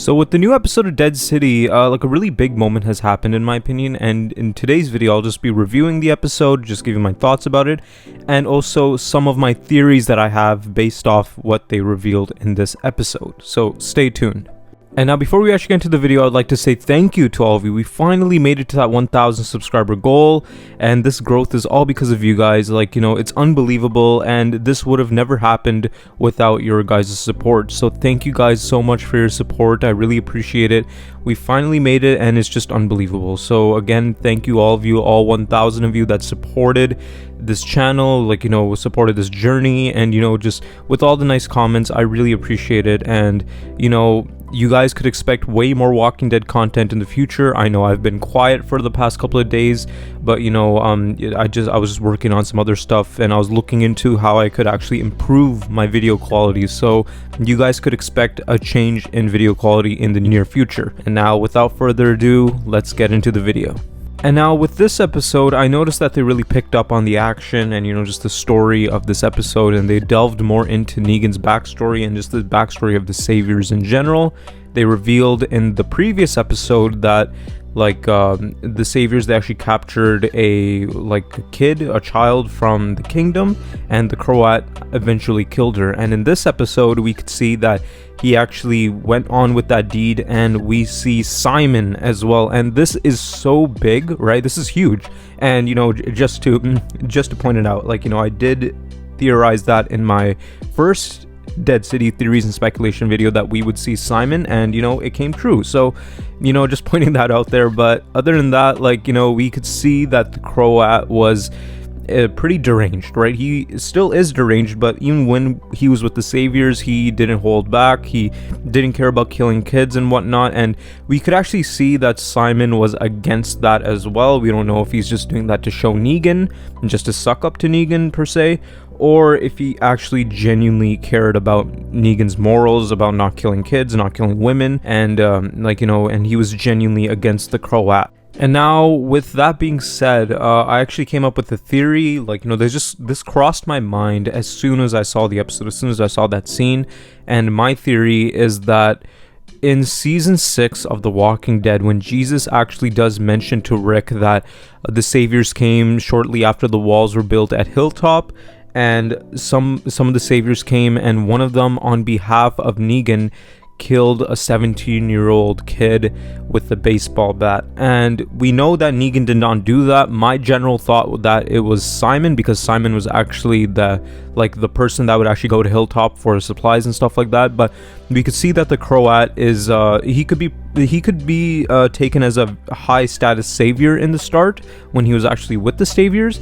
So with the new episode of Dead City, like a really big moment has happened in my opinion, and in today's video I'll just be reviewing the episode, just giving my thoughts about it, and also some of my theories that I have based off what they revealed in this episode. So stay tuned. And now before we actually get into the video, I'd like to say thank you to all of you. We finally made it to that 1,000 subscriber goal, and this growth is all because of you guys. Like, you know, it's unbelievable, and this would have never happened without your guys' support. So thank you guys so much for your support. I really appreciate it. We finally made it, and it's just unbelievable. So again, thank you all of you, all 1,000 of you that supported this channel, like, you know, supported this journey, and, you know, just with all the nice comments. I really appreciate it. And, you know, you guys could expect way more Walking Dead content in the future. I know I've been quiet for the past couple of days, but, you know, I was just working on some other stuff, and I was looking into how I could actually improve my video quality. So you guys could expect a change in video quality in the near future. And now, without further ado, let's get into the video. And now with this episode, I noticed that they really picked up on the action and, you know, just the story of this episode, and they delved more into Negan's backstory and just the backstory of the Saviors in general. They revealed in the previous episode that, like, the Saviors, they actually captured a child from the kingdom, and the Croat eventually killed her. And in this episode, we could see that he actually went on with that deed, and we see Simon as well. And this is so big, right? This is huge. And, you know, just to point it out, like, you know, I did theorize that in my first Dead City theories and speculation video that we would see Simon, and, you know, it came true. So, you know, just pointing that out there. But other than that, like, you know, we could see that the Croat was pretty deranged, right? He still is deranged, but even when he was with the Saviors, he didn't hold back. He didn't care about killing kids and whatnot, and we could actually see that Simon was against that as well. We don't know if he's just doing that to show Negan and just to suck up to Negan per se, or if he actually genuinely cared about Negan's morals, about not killing kids, not killing women, and like, you know, and he was genuinely against the Croat. And now, with that being said, I actually came up with a theory. Like, you know, this crossed my mind as soon as I saw the episode, as soon as I saw that scene. And my theory is that in season 6 of The Walking Dead, when Jesus actually does mention to Rick that the Saviors came shortly after the walls were built at Hilltop, and some of the Saviors came, and one of them, on behalf of Negan, killed a 17-year-old kid with a baseball bat. And we know that Negan did not do that. My general thought was that it was Simon, because Simon was actually the person that would actually go to Hilltop for supplies and stuff like that. But we could see that the Croat is he could be taken as a high status savior in the start when he was actually with the Saviors.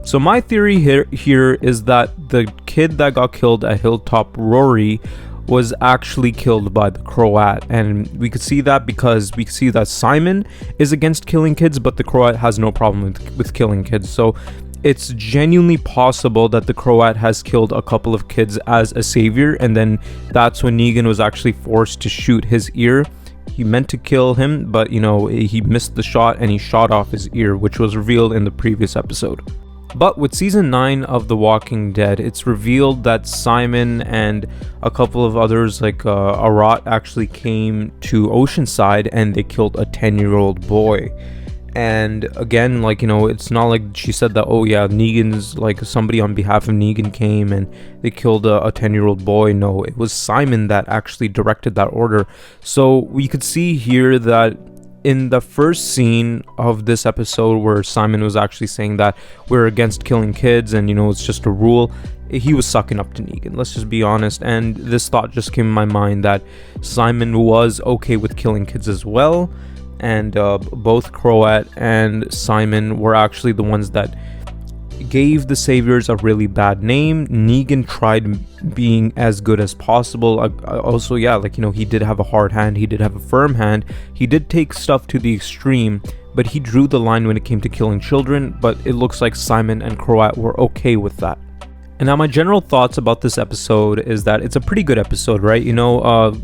So my theory here is that the kid that got killed at Hilltop, Rory, was actually killed by the Croat. And we could see that because we could see that Simon is against killing kids, but the Croat has no problem with killing kids. So it's genuinely possible that the Croat has killed a couple of kids as a savior, and then that's when Negan was actually forced to shoot his ear. He meant to kill him, but, you know, he missed the shot and he shot off his ear, which was revealed in the previous episode. But with season 9 of The Walking Dead, it's revealed that Simon and a couple of others, like Arat, actually came to Oceanside, and they killed a 10-year-old boy. And again, like, you know, it's not like she said that, oh yeah, Negan's, like, somebody on behalf of Negan came and they killed a 10-year-old boy. No, it was Simon that actually directed that order. So we could see here that in the first scene of this episode, where Simon was actually saying that we're against killing kids and, you know, it's just a rule, he was sucking up to Negan. Let's just be honest. And this thought just came in my mind that Simon was okay with killing kids as well. And both Croat and Simon were actually the ones that gave the Saviors a really bad name. Negan tried being as good as possible. Also, yeah, like, you know, he did have a hard hand, he did have a firm hand, he did take stuff to the extreme, but he drew the line when it came to killing children. But it looks like Simon and Croat were okay with that. And now my general thoughts about this episode is that it's a pretty good episode, right?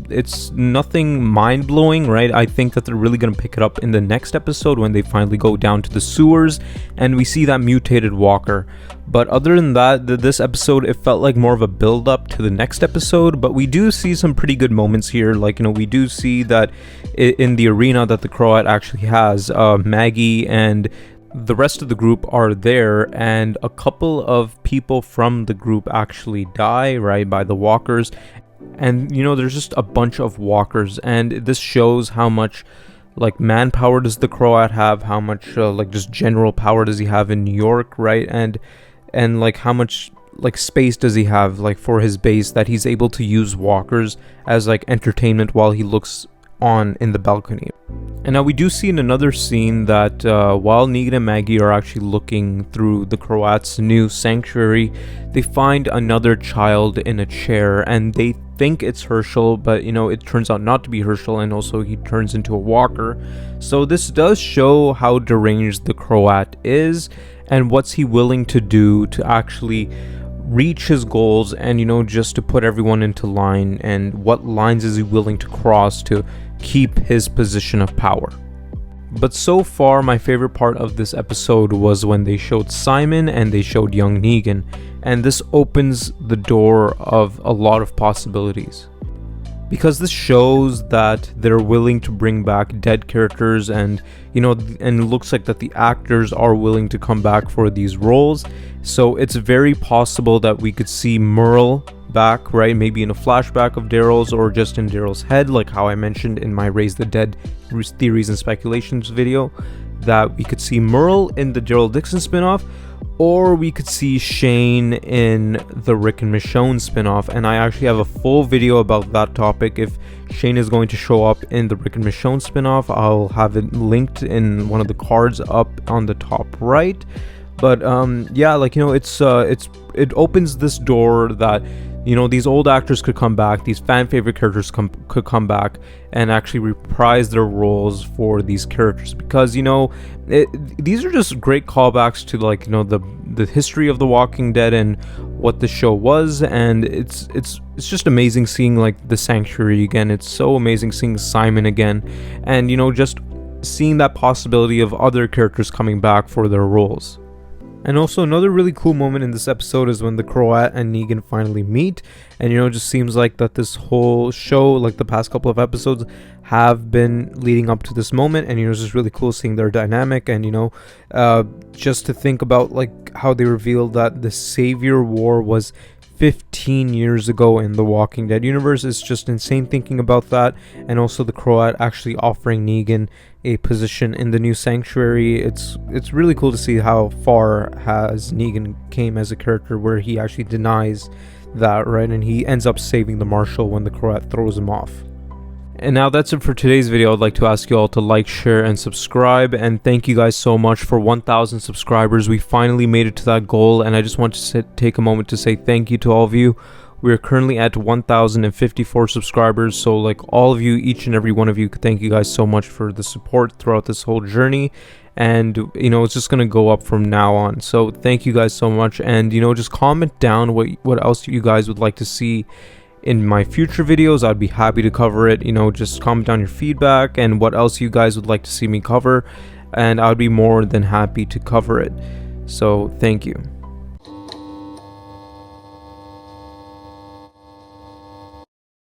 It's nothing mind-blowing, right? I think that they're really going to pick it up in the next episode when they finally go down to the sewers and we see that mutated walker. But other than that, this episode, it felt like more of a build-up to the next episode, but we do see some pretty good moments here. Like, we do see that in the arena that the Croat actually has, Maggie and the rest of the group are there, and a couple of people from the group actually die, right, by the walkers. And there's just a bunch of walkers, and this shows how much like manpower does the Croat have, how much like just general power does he have in New York, right? And like how much like space does he have like for his base, that he's able to use walkers as like entertainment while he looks on in the balcony. And now we do see in another scene that while Negan and Maggie are actually looking through the Croat's new sanctuary, they find another child in a chair, and they think it's Herschel, but it turns out not to be Herschel, and also he turns into a walker. So this does show how deranged the Croat is, and what's he willing to do to actually reach his goals, and just to put everyone into line, and what lines is he willing to cross to keep his position of power. But so far, my favorite part of this episode was when they showed Simon and they showed young Negan, and this opens the door of a lot of possibilities, because this shows that they're willing to bring back dead characters, and and it looks like that the actors are willing to come back for these roles. So it's very possible that we could see Merle back, right? Maybe in a flashback of Daryl's, or just in Daryl's head, like how I mentioned in my Raise the Dead theories and speculations video, that we could see Merle in the Daryl Dixon spinoff, or we could see Shane in the Rick and Michonne spinoff. And I actually have a full video about that topic. If Shane is going to show up in the Rick and Michonne spinoff, I'll have it linked in one of the cards up on the top right. But yeah, like it opens this door that these old actors could come back, these fan favorite characters could come back and actually reprise their roles for these characters, because these are just great callbacks to like the history of The Walking Dead and what the show was. And it's just amazing seeing like the Sanctuary again. It's so amazing seeing Simon again, and just seeing that possibility of other characters coming back for their roles. And also another really cool moment in this episode is when the Croat and Negan finally meet, and it just seems like that this whole show, like the past couple of episodes, have been leading up to this moment, and it's just really cool seeing their dynamic. And just to think about like how they revealed that the Savior War was 15 years ago in the Walking Dead universe. It's just insane thinking about that. And also the Croat actually offering Negan a position in the new sanctuary. It's really cool to see how far has Negan came as a character, where he actually denies that, right? And he ends up saving the Marshal when the Croat throws him off. And now that's it for today's video. I'd like to ask you all to like, share, and subscribe. And thank you guys so much for 1,000 subscribers. We finally made it to that goal, and I just want to take a moment to say thank you to all of you. We are currently at 1,054 subscribers, so like all of you, each and every one of you, thank you guys so much for the support throughout this whole journey. And it's just gonna go up from now on. So thank you guys so much, and just comment down what else you guys would like to see in my future videos. I'd be happy to cover it. Just comment down your feedback and what else you guys would like to see me cover, and I'd be more than happy to cover it. So thank you.